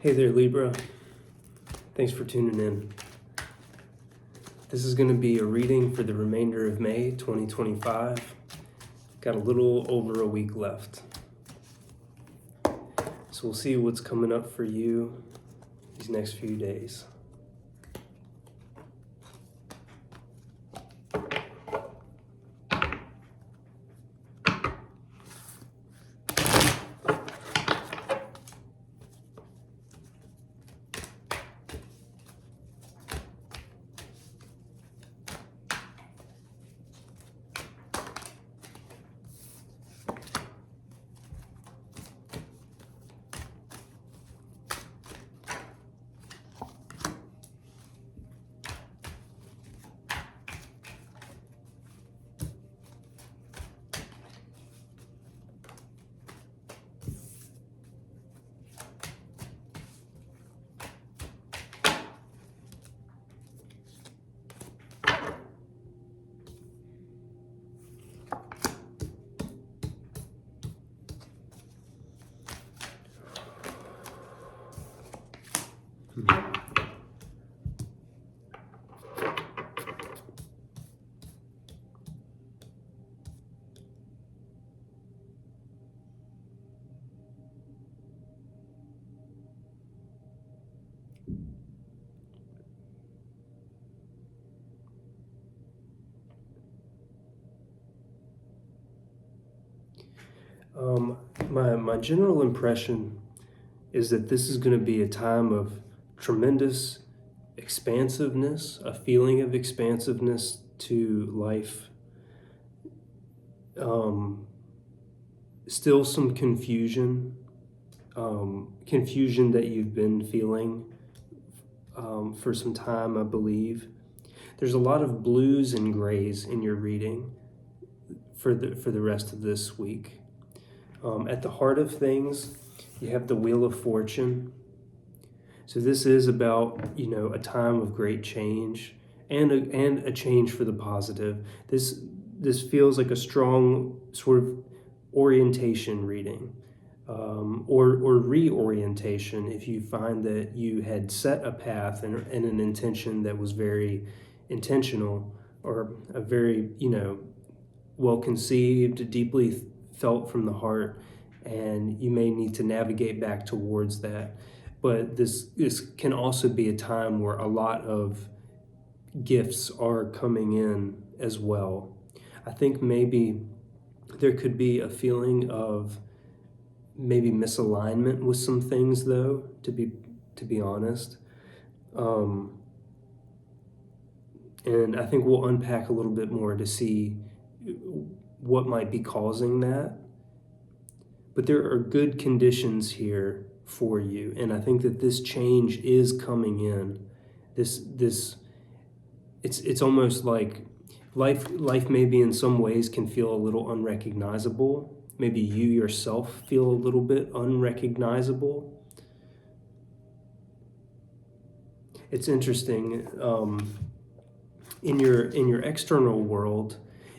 Hey there, Libra. Thanks for tuning in. This is going to be a reading for the remainder of May 2025. Got a little over a week left. So we'll see what's coming up for you these next few days. My general impression is that this is going to be a time of tremendous expansiveness, a feeling of expansiveness to life. Still some confusion that you've been feeling for some time, I believe. There's a lot of blues and grays in your reading for the rest of this week. At the heart of things, you have the Wheel of Fortune. So this is about, a time of great change and a change for the positive. This feels like a strong sort of orientation reading, or reorientation if you find that you had set a path and an intention that was very intentional or a very, well conceived, deeply felt from the heart, and you may need to navigate back towards that. But this can also be a time where a lot of gifts are coming in as well. I think maybe there could be a feeling of maybe misalignment with some things, though, to be honest. And I think we'll unpack a little bit more to see what might be causing that. But there are good conditions here for you, and I think that this change is coming in. It's almost like life maybe in some ways can feel a little unrecognizable. Maybe you yourself feel a little bit unrecognizable. It's interesting. In your external world,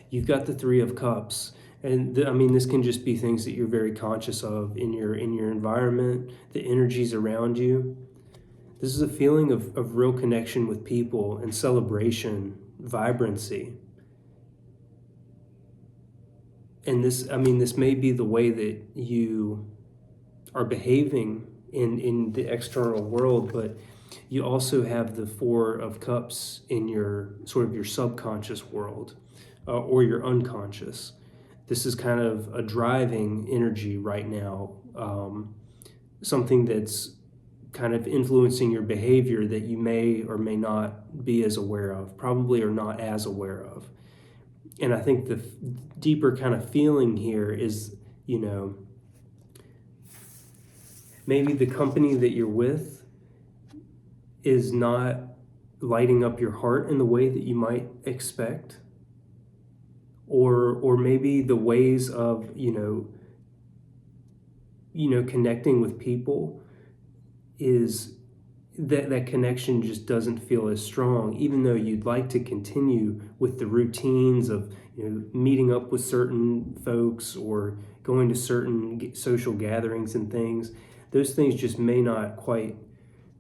you've got the Three of Cups. And this can just be things that you're very conscious of in your environment, the energies around you. This is a feeling of real connection with people and celebration, vibrancy. And this may be the way that you are behaving in the external world, but you also have the Four of Cups in your sort of your subconscious world, or your unconscious. This is kind of a driving energy right now, something that's kind of influencing your behavior that you may or may not be as aware of, probably are not as aware of. And I think the deeper kind of feeling here is, maybe the company that you're with is not lighting up your heart in the way that you might expect. Or maybe the ways of, connecting with people is that connection just doesn't feel as strong, even though you'd like to continue with the routines of, meeting up with certain folks or going to certain social gatherings and things. those things just may not quite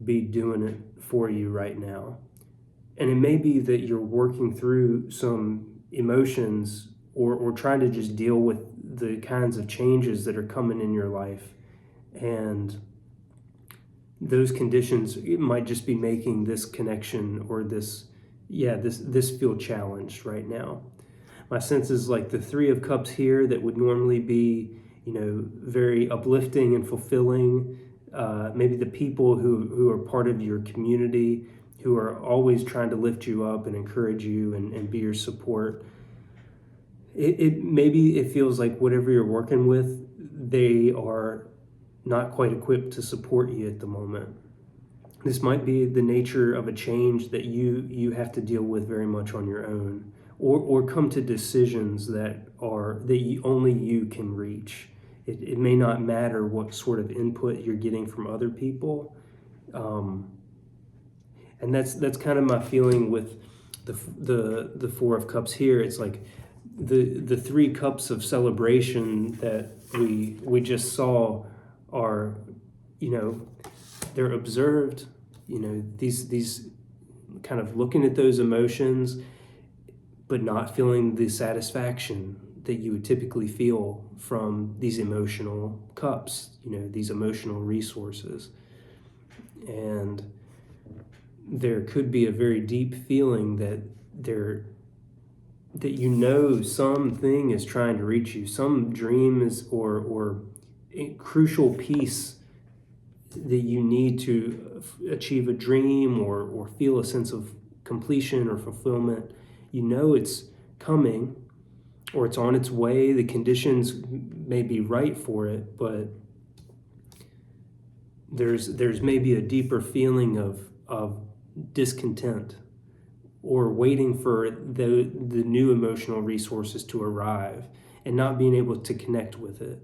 be doing it for you right now. And it may be that you're working through some emotions or trying to just deal with the kinds of changes that are coming in your life. And those conditions might just be making this connection or this feel challenged right now. My sense is like the Three of Cups here that would normally be, very uplifting and fulfilling. Maybe the people who are part of your community, who are always trying to lift you up and encourage you and be your support. Maybe it feels like whatever you're working with, they are not quite equipped to support you at the moment. This might be the nature of a change that you have to deal with very much on your own, or come to decisions that only you can reach. It may not matter what sort of input you're getting from other people, and that's kind of my feeling with the Four of Cups here. It's like the Three Cups of celebration that we just saw are, they're observed, these kind of looking at those emotions, but not feeling the satisfaction that you would typically feel from these emotional cups, these emotional resources. And there could be a very deep feeling that something is trying to reach you, some dream is or a crucial piece that you need to achieve a dream or feel a sense of completion or fulfillment. It's coming or it's on its way. The conditions may be right for it, but there's maybe a deeper feeling of discontent or waiting for the new emotional resources to arrive and not being able to connect with it.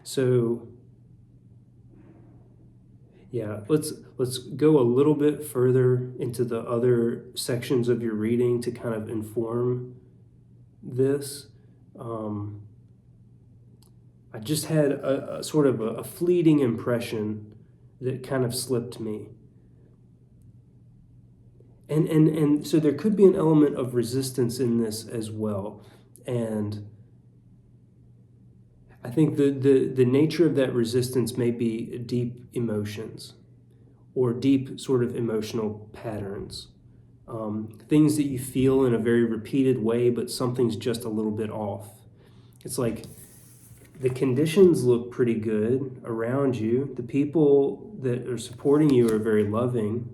So let's go a little bit further into the other sections of your reading to kind of inform this. I just had a sort of a fleeting impression that kind of slipped me. And so there could be an element of resistance in this as well. And I think the nature of that resistance may be deep emotions or deep sort of emotional patterns. Things that you feel in a very repeated way, but something's just a little bit off. It's like the conditions look pretty good around you. The people that are supporting you are very loving.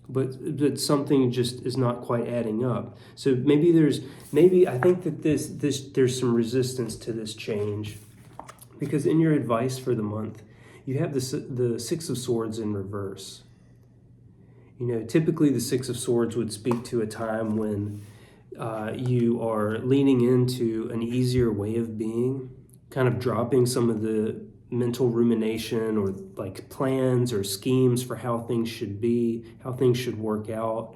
But something just is not quite adding up. So I think that there's some resistance to this change, because in your advice for the month, you have the Six of Swords in reverse. Typically the Six of Swords would speak to a time when you are leaning into an easier way of being, kind of dropping some of the mental rumination or like plans or schemes for how things should be, how things should work out,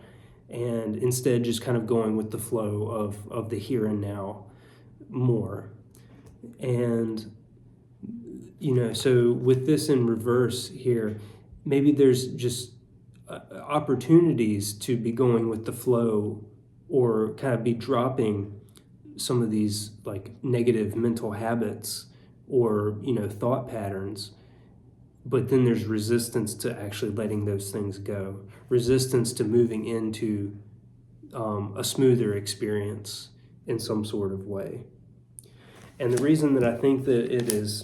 and instead just kind of going with the flow of the here and now more. And so with this in reverse here, maybe there's just opportunities to be going with the flow or kind of be dropping some of these like negative mental habits or thought patterns, but then there's resistance to actually letting those things go, resistance to moving into a smoother experience in some sort of way. And the reason that I think that it is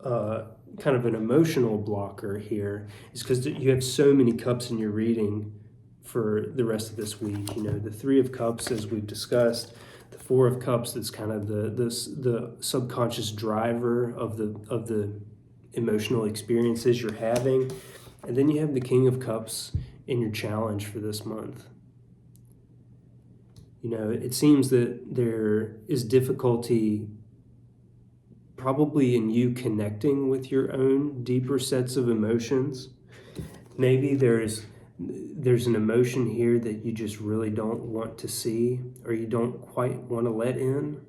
kind of an emotional blocker here is because you have so many cups in your reading for the rest of this week. The Three of Cups, as we've discussed, the Four of Cups, that's kind of the subconscious driver of the emotional experiences you're having. And then you have the King of Cups in your challenge for this month. It seems that there is difficulty probably in you connecting with your own deeper sets of emotions. Maybe there's an emotion here that you just really don't want to see or you don't quite want to let in.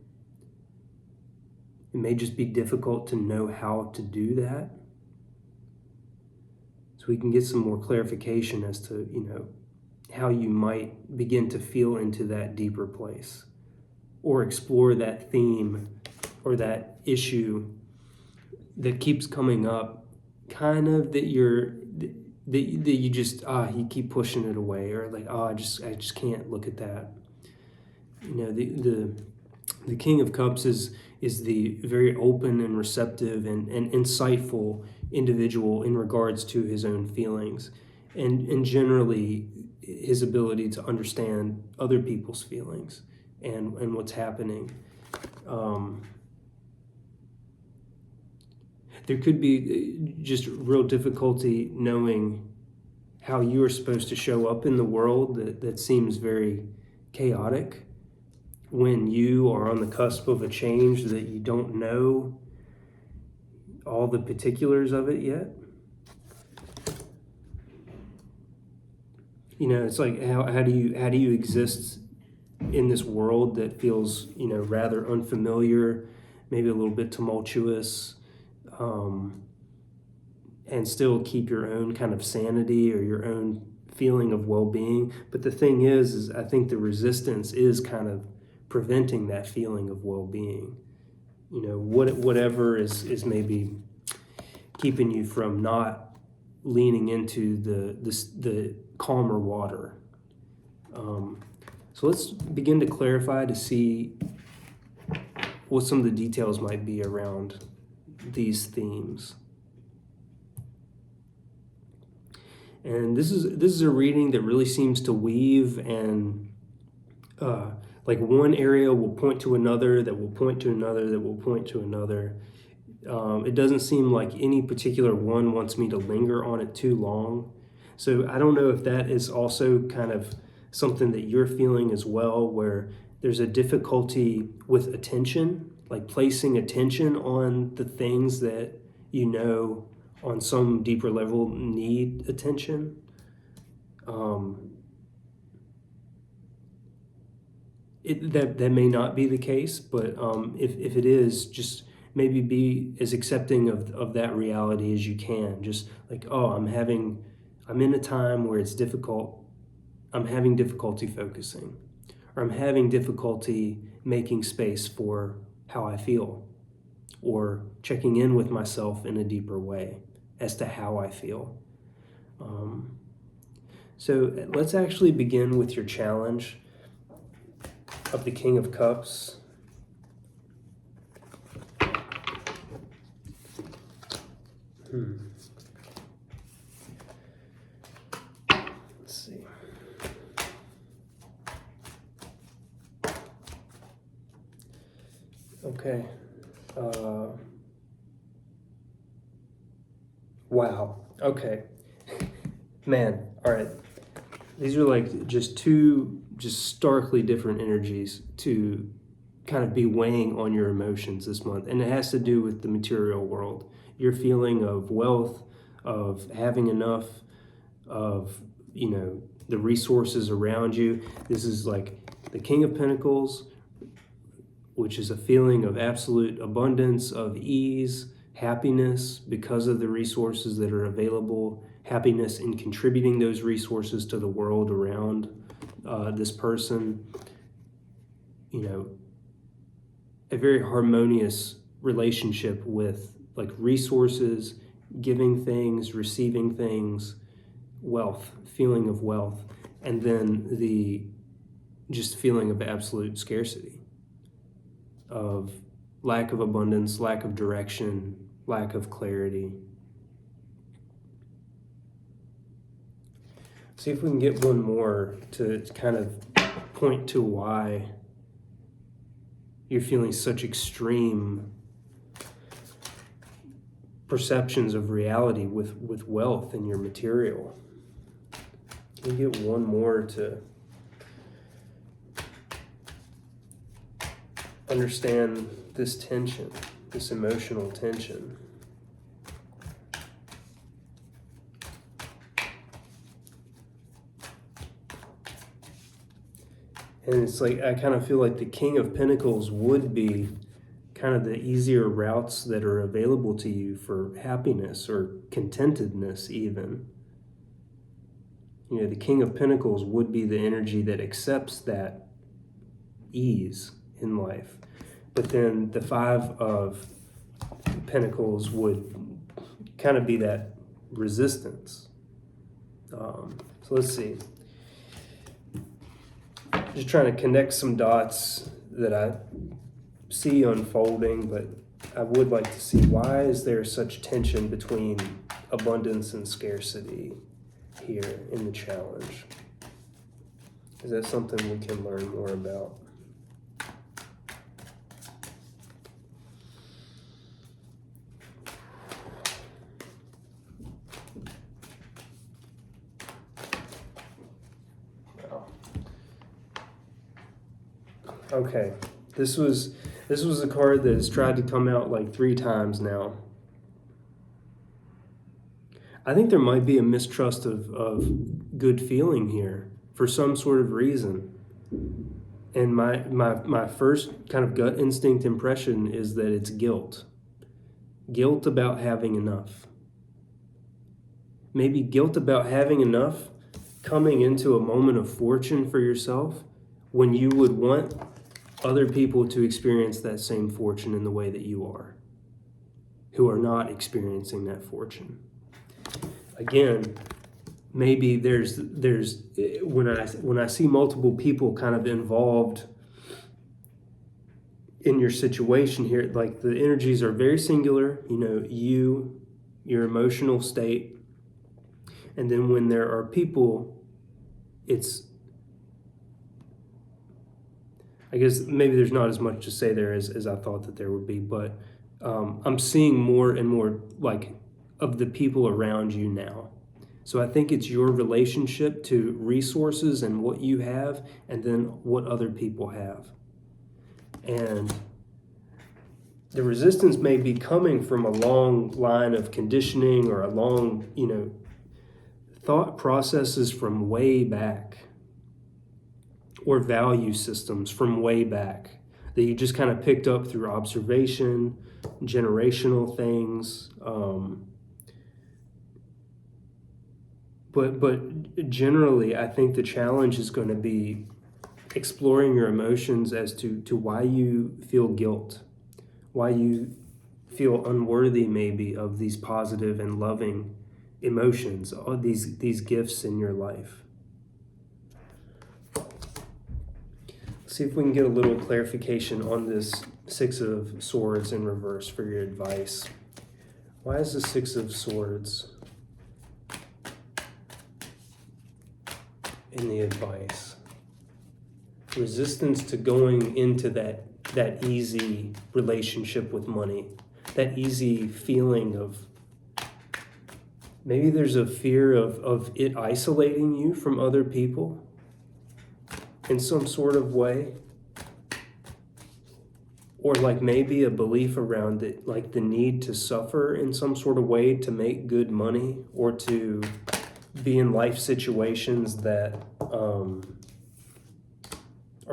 It may just be difficult to know how to do that. So we can get some more clarification as to, how you might begin to feel into that deeper place, or explore that theme or that issue that keeps coming up, kind of that you just you keep pushing it away, or like, I just can't look at that. The King of Cups is the very open and receptive and insightful individual in regards to his own feelings, and generally his ability to understand other people's feelings and what's happening. There could be just real difficulty knowing how you are supposed to show up in the world that seems very chaotic, when you are on the cusp of a change that you don't know all the particulars of it yet. It's like, how do you exist in this world that feels, rather unfamiliar, maybe a little bit tumultuous, and still keep your own kind of sanity or your own feeling of well-being. But the thing is I think the resistance is kind of preventing that feeling of well-being. Whatever is maybe keeping you from not leaning into the calmer water. So let's begin to clarify to see what some of the details might be around these themes. And this is a reading that really seems to weave, and like one area will point to another, that will point to another, that will point to another. It doesn't seem like any particular one wants me to linger on it too long. So I don't know if that is also kind of something that you're feeling as well, where there's a difficulty with attention, like placing attention on the things that on some deeper level need attention. That may not be the case, but if it is, just maybe be as accepting of that reality as you can. Just like, I'm in a time where it's difficult. I'm having difficulty focusing, or I'm having difficulty making space for how I feel, or checking in with myself in a deeper way as to how I feel. So let's actually begin with your challenge of the King of Cups. Let's see. Okay. Wow. Okay. Man, all right. These are like just two starkly different energies to kind of be weighing on your emotions this month. And it has to do with the material world. Your feeling of wealth, of having enough, of, the resources around you. This is like the King of Pentacles, which is a feeling of absolute abundance, of ease, happiness because of the resources that are available, happiness in contributing those resources to the world around this person. A very harmonious relationship with like resources, giving things, receiving things, wealth, feeling of wealth, and then the just feeling of absolute scarcity, of lack of abundance, lack of direction, lack of clarity. See if we can get one more to kind of point to why you're feeling such extreme perceptions of reality with wealth and your material. Can you get one more to understand this tension, this emotional tension? And it's like, I kind of feel like the King of Pentacles would be kind of the easier routes that are available to you for happiness or contentedness even. The King of Pentacles would be the energy that accepts that ease in life. But then the Five of Pentacles would kind of be that resistance. So let's see. Just trying to connect some dots that I see unfolding, but I would like to see, why is there such tension between abundance and scarcity here in the challenge? Is that something we can learn more about? Okay, this was a card that has tried to come out like 3 times now. I think there might be a mistrust of good feeling here for some sort of reason. And my first kind of gut instinct impression is that it's guilt. Guilt about having enough. Maybe guilt about having enough coming into a moment of fortune for yourself when you would want other people to experience that same fortune in the way that you are, who are not experiencing that fortune. Again, maybe there's when I see multiple people kind of involved in your situation here, like the energies are very singular, your emotional state, and then when there are people, I guess maybe there's not as much to say there as I thought that there would be, but I'm seeing more and more like of the people around you now. So I think it's your relationship to resources and what you have, and then what other people have. And the resistance may be coming from a long line of conditioning or a long, thought processes from way back, or value systems from way back that you just kind of picked up through observation, generational things. But generally, I think the challenge is going to be exploring your emotions as to why you feel guilt, why you feel unworthy maybe of these positive and loving emotions, all these gifts in your life. See if we can get a little clarification on this Six of Swords in reverse for your advice. Why is the Six of Swords in the advice? Resistance to going into that easy relationship with money, that easy feeling of, maybe there's a fear of it isolating you from other people in some sort of way, or like maybe a belief around it, like the need to suffer in some sort of way to make good money, or to be in life situations that are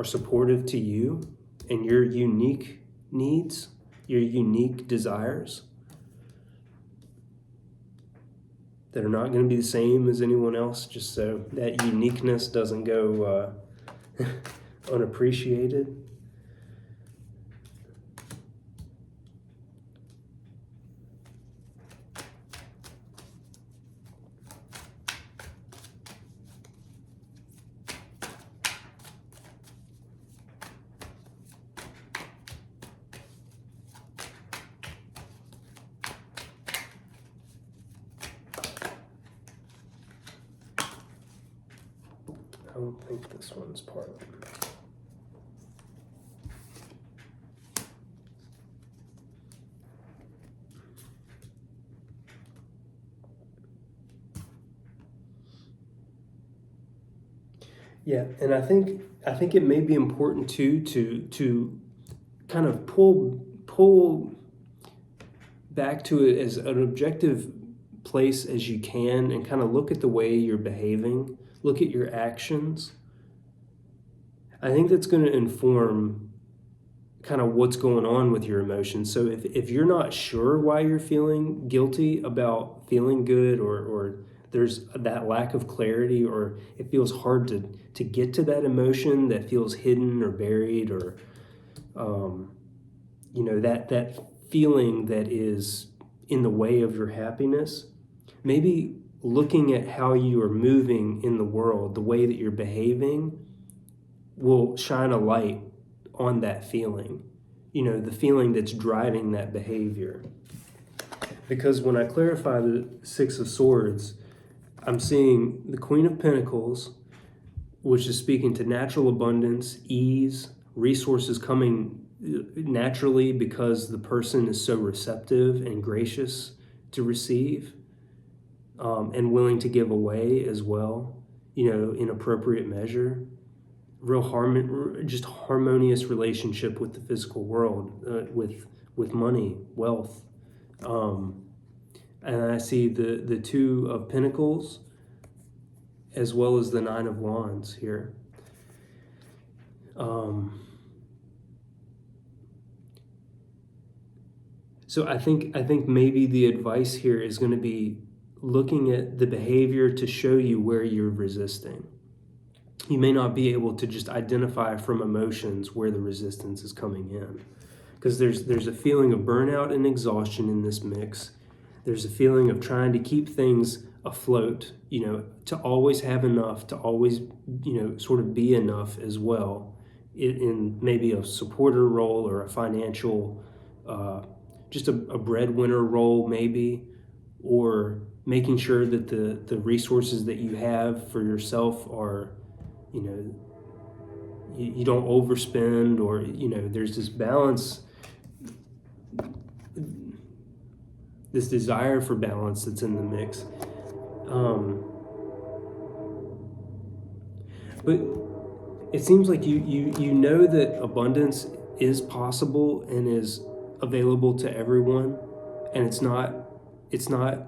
supportive to you and your unique needs, your unique desires that are not going to be the same as anyone else, just so that uniqueness doesn't go unappreciated. I don't think this one's part of it. Yeah, and I think it may be important too to kind of pull back to it as an objective place as you can, and kind of look at the way you're behaving, look at your actions. I think that's going to inform kind of what's going on with your emotions. So if you're not sure why you're feeling guilty about feeling good, or there's that lack of clarity, or it feels hard to get to that emotion that feels hidden or buried, or that feeling that is in the way of your happiness, maybe looking at how you are moving in the world, the way that you're behaving, will shine a light on that feeling, the feeling that's driving that behavior. Because when I clarify the Six of Swords, I'm seeing the Queen of Pentacles, which is speaking to natural abundance, ease, resources coming naturally because the person is so receptive and gracious to receive, and willing to give away as well, in appropriate measure. Just harmonious relationship with the physical world, with money, wealth, and I see the Two of Pentacles as well as the Nine of Wands here. So I think maybe the advice here is going to be looking at the behavior to show you where you're resisting. You may not be able to just identify from emotions where the resistance is coming in, because there's a feeling of burnout and exhaustion in this mix. There's a feeling of trying to keep things afloat, to always have enough, to always, sort of be enough as well, in maybe a supporter role or a financial, just a breadwinner role maybe, or making sure that the resources that you have for yourself are, you don't overspend, or, there's this balance, this desire for balance that's in the mix. But it seems like you know that abundance is possible and is available to everyone, and it's not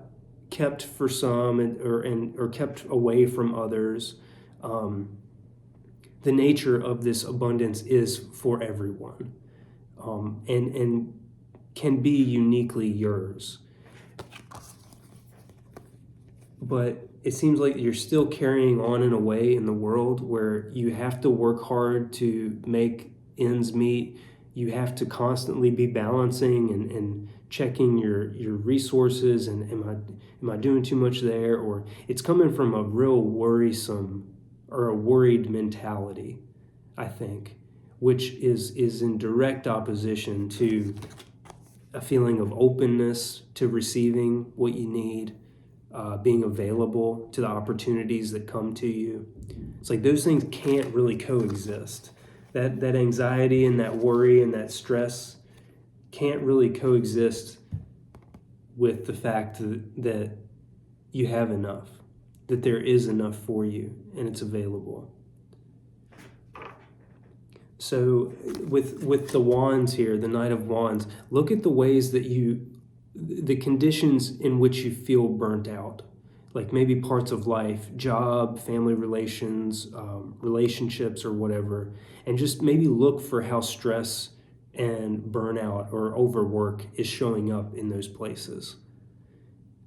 kept for some or kept away from others. The nature of this abundance is for everyone, and can be uniquely yours. But it seems like you're still carrying on in a way in the world where you have to work hard to make ends meet. You have to constantly be balancing and checking your resources, and am I doing too much there? Or it's coming from a real worrisome or a worried mentality, I think, which is in direct opposition to a feeling of openness to receiving what you need, being available to the opportunities that come to you. It's like those things can't really coexist. That anxiety and that worry and that stress can't really coexist with the fact that you have enough, that there is enough for you and it's available. So with the wands here, the Knight of Wands, look at the ways that the conditions in which you feel burnt out, like maybe parts of life, job, family relations, relationships, or whatever, and just maybe look for how stress and burnout or overwork is showing up in those places.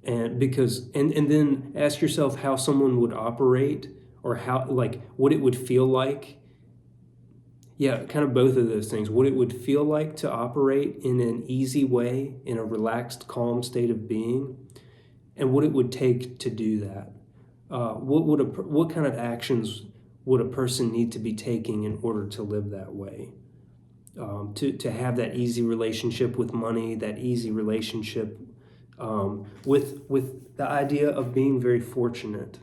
And then ask yourself how someone would operate, or how, like, what it would feel like. Yeah, kind of both of those things. What it would feel like to operate in an easy way, in a relaxed, calm state of being, and what it would take to do that. What kind of actions would a person need to be taking in order to live that way? To have that easy relationship with money, that easy relationship with the idea of being very fortunate.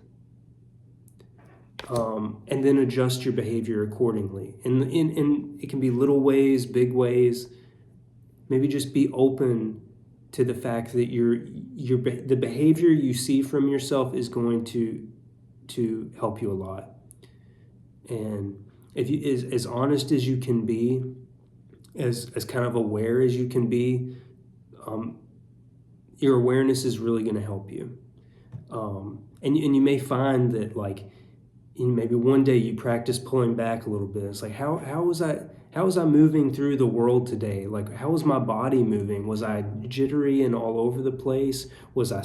And then adjust your behavior accordingly. And it can be little ways, big ways. Maybe just be open to the fact that the behavior you see from yourself is going to help you a lot. And if you as honest as you can be, as kind of aware as you can be, your awareness is really going to help you. And you may find that, like, maybe one day you practice pulling back a little bit. It's like, how how was I moving through the world today? Like, how was my body moving? Was I jittery and all over the place? Was I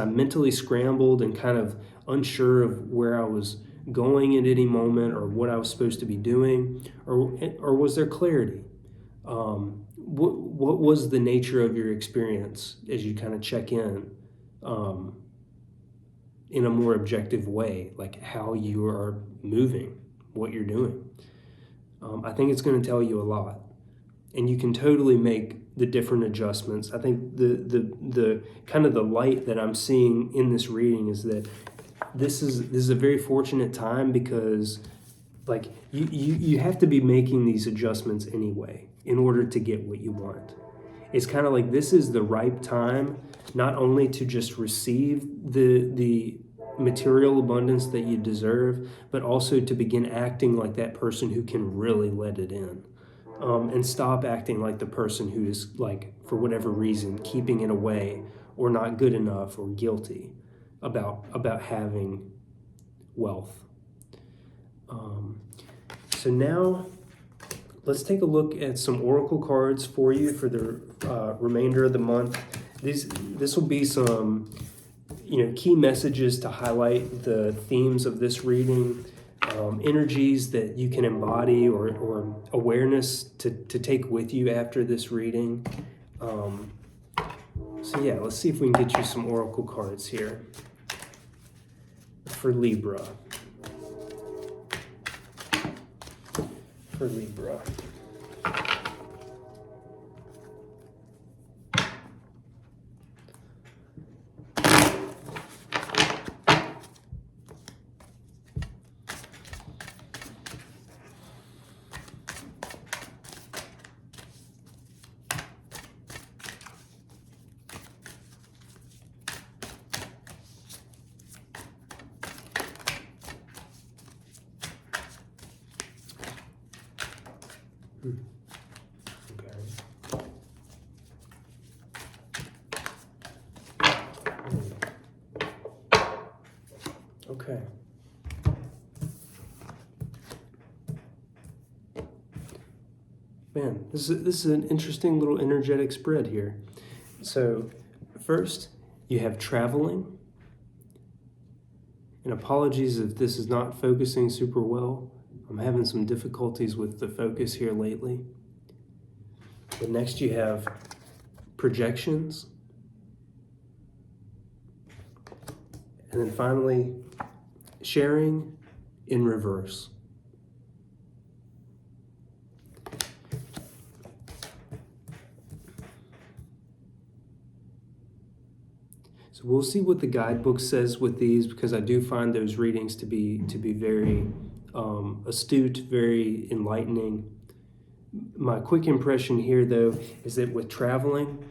mentally scrambled and kind of unsure of where I was going at any moment or what I was supposed to be doing? Or was there clarity? What was the nature of your experience as you kind of check in a more objective way, like how you are moving, what you're doing? I think it's going to tell you a lot, and you can totally make the different adjustments. I think the kind of the light that I'm seeing in this reading is that this is a very fortunate time, because like you have to be making these adjustments anyway in order to get what you want. It's kind of like this is the ripe time, not only to just receive the material abundance that you deserve, but also to begin acting like that person who can really let it in, and stop acting like the person who is, like, for whatever reason, keeping it away or not good enough or guilty about having wealth. So now let's take a look at some oracle cards for you for the remainder of the month. This will be some key messages to highlight the themes of this reading, energies that you can embody or awareness to take with you after this reading. So yeah, let's see if we can get you some oracle cards here for Libra. Okay. Man, this is an interesting little energetic spread here. So first, you have traveling. And apologies if this is not focusing super well. I'm having some difficulties with the focus here lately. But next you have projections. And then finally, sharing in reverse. So we'll see what the guidebook says with these, because I do find those readings to be very astute, very enlightening. My quick impression here, though, is that with traveling,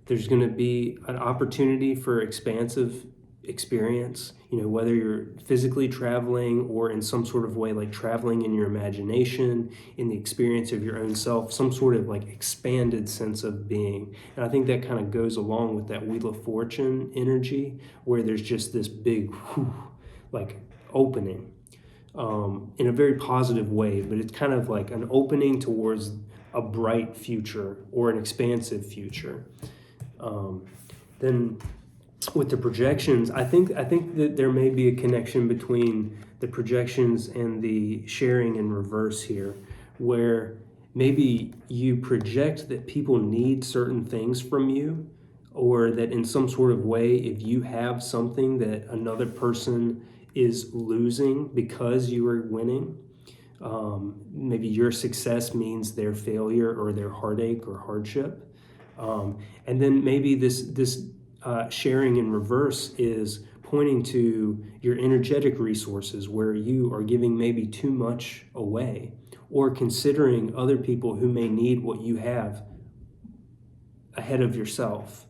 there's going to be an opportunity for expansive experience, whether you're physically traveling or in some sort of way, like traveling in your imagination, in the experience of your own self, some sort of like expanded sense of being. And I think that kind of goes along with that Wheel of Fortune energy, where there's just this big like opening in a very positive way, but it's kind of like an opening towards a bright future or an expansive future. Then with the projections, I think that there may be a connection between the projections and the sharing in reverse here, where maybe you project that people need certain things from you, or that in some sort of way, if you have something that another person is losing because you are winning, maybe your success means their failure or their heartache or hardship. And then maybe this sharing in reverse is pointing to your energetic resources, where you are giving maybe too much away, or considering other people who may need what you have ahead of yourself,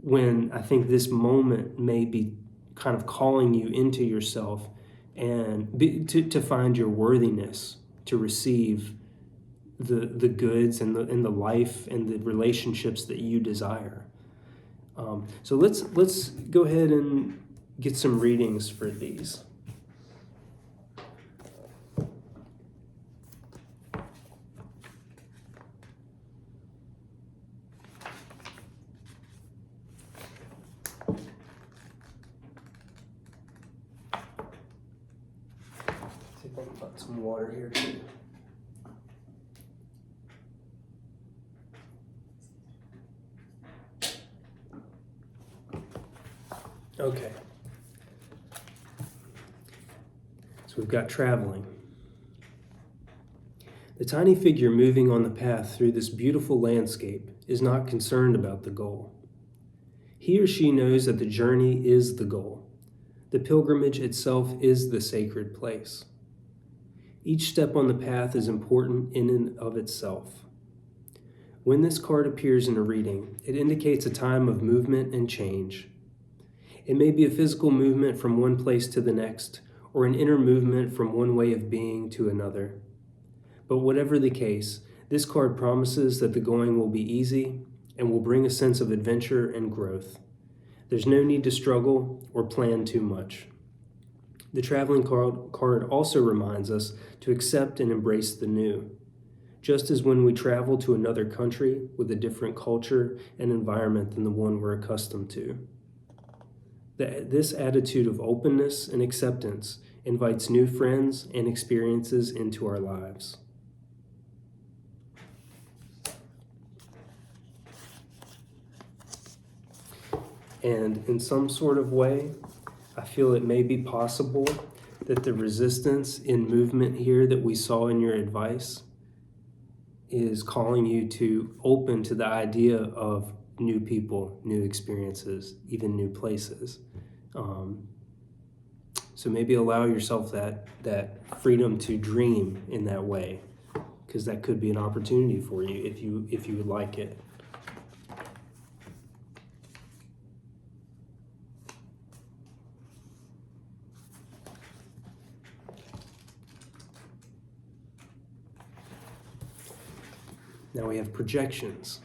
when I think this moment may be kind of calling you into yourself and to find your worthiness to receive the goods and the life and the relationships that you desire. So let's go ahead and get some readings for these. Some water here too. Okay. So we've got traveling. The tiny figure moving on the path through this beautiful landscape is not concerned about the goal. He or she knows that the journey is the goal. The pilgrimage itself is the sacred place. Each step on the path is important in and of itself. When this card appears in a reading, it indicates a time of movement and change. It may be a physical movement from one place to the next, or an inner movement from one way of being to another. But whatever the case, this card promises that the going will be easy and will bring a sense of adventure and growth. There's no need to struggle or plan too much. The traveling card also reminds us to accept and embrace the new. Just as when we travel to another country with a different culture and environment than the one we're accustomed to. This attitude of openness and acceptance invites new friends and experiences into our lives. And in some sort of way, I feel it may be possible that the resistance in movement here that we saw in your advice is calling you to open to the idea of new people, new experiences, even new places. So maybe allow yourself that freedom to dream in that way, because that could be an opportunity for you if you would like it. Now we have projections.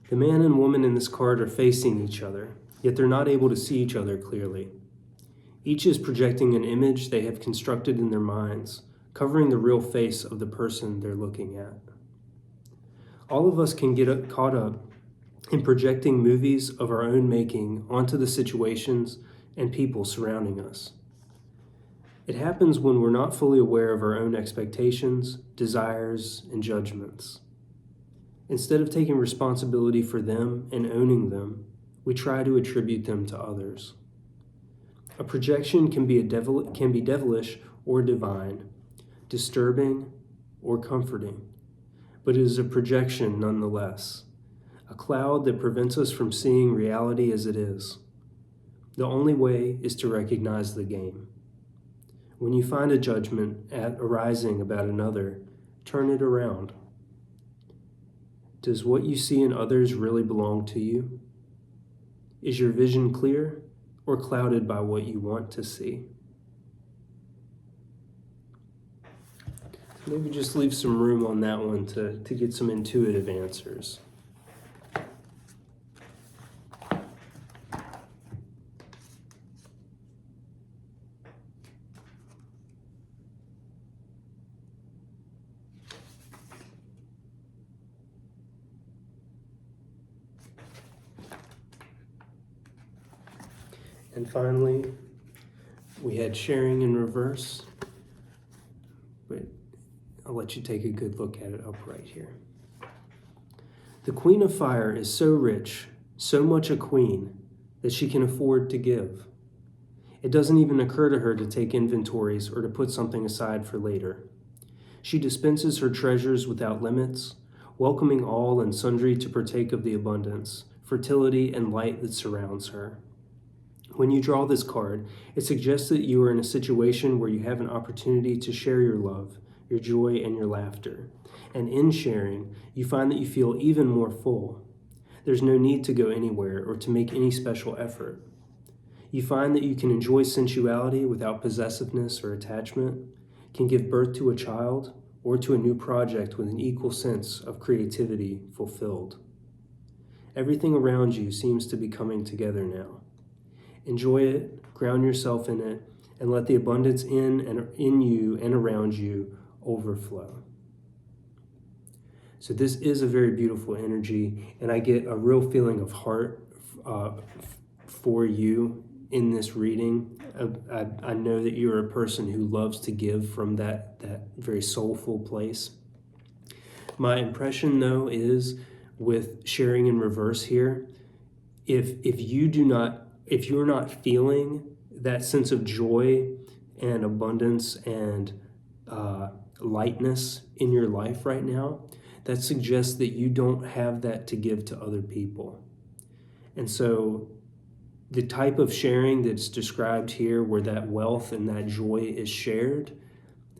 The man and woman in this card are facing each other, yet they're not able to see each other clearly. Each is projecting an image they have constructed in their minds, covering the real face of the person they're looking at. All of us can get caught up in projecting movies of our own making onto the situations and people surrounding us. It happens when we're not fully aware of our own expectations, desires, and judgments. Instead of taking responsibility for them and owning them, we try to attribute them to others. A projection can be devilish or divine, disturbing or comforting, but it is a projection nonetheless, a cloud that prevents us from seeing reality as it is. The only way is to recognize the game. When you find a judgment arising about another, turn it around. Does what you see in others really belong to you? Is your vision clear or clouded by what you want to see? Maybe just leave some room on that one to get some intuitive answers. And finally, we had sharing in reverse, but I'll let you take a good look at it upright here. The Queen of Fire is so rich, so much a queen, that she can afford to give. It doesn't even occur to her to take inventories or to put something aside for later. She dispenses her treasures without limits, welcoming all and sundry to partake of the abundance, fertility, and light that surrounds her. When you draw this card, it suggests that you are in a situation where you have an opportunity to share your love, your joy, and your laughter. And in sharing, you find that you feel even more full. There's no need to go anywhere or to make any special effort. You find that you can enjoy sensuality without possessiveness or attachment, can give birth to a child or to a new project with an equal sense of creativity fulfilled. Everything around you seems to be coming together now. Enjoy it, ground yourself in it, and let the abundance in you and around you overflow. So this is a very beautiful energy, and I get a real feeling of heart for you in this reading. I know that you're a person who loves to give from that very soulful place. My impression, though, is with sharing in reverse here, if you're not feeling that sense of joy and abundance and lightness in your life right now, that suggests that you don't have that to give to other people. And so the type of sharing that's described here, where that wealth and that joy is shared,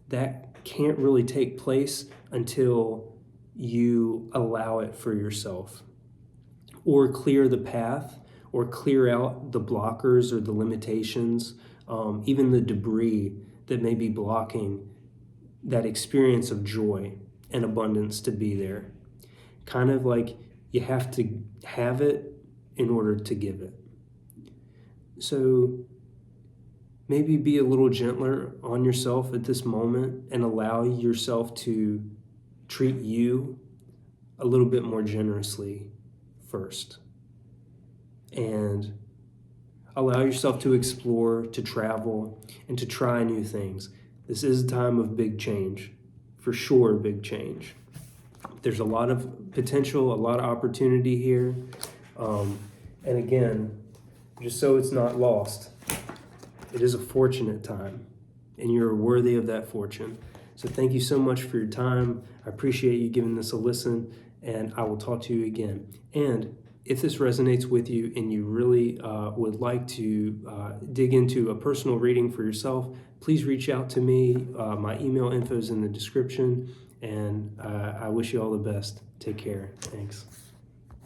that can't really take place until you allow it for yourself, or clear the path, or clear out the blockers or the limitations, even the debris that may be blocking that experience of joy and abundance to be there. Kind of like you have to have it in order to give it. So maybe be a little gentler on yourself at this moment and allow yourself to treat you a little bit more generously first. And allow yourself to explore, to travel, and to try new things. This is a time of big change, for sure, big change. There's a lot of potential, a lot of opportunity here. And again, just so it's not lost, it is a fortunate time, and you're worthy of that fortune. So thank you so much for your time. I appreciate you giving this a listen, and I will talk to you again. And if this resonates with you and you really would like to dig into a personal reading for yourself, please reach out to me. My email info is in the description, and I wish you all the best. Take care. Thanks.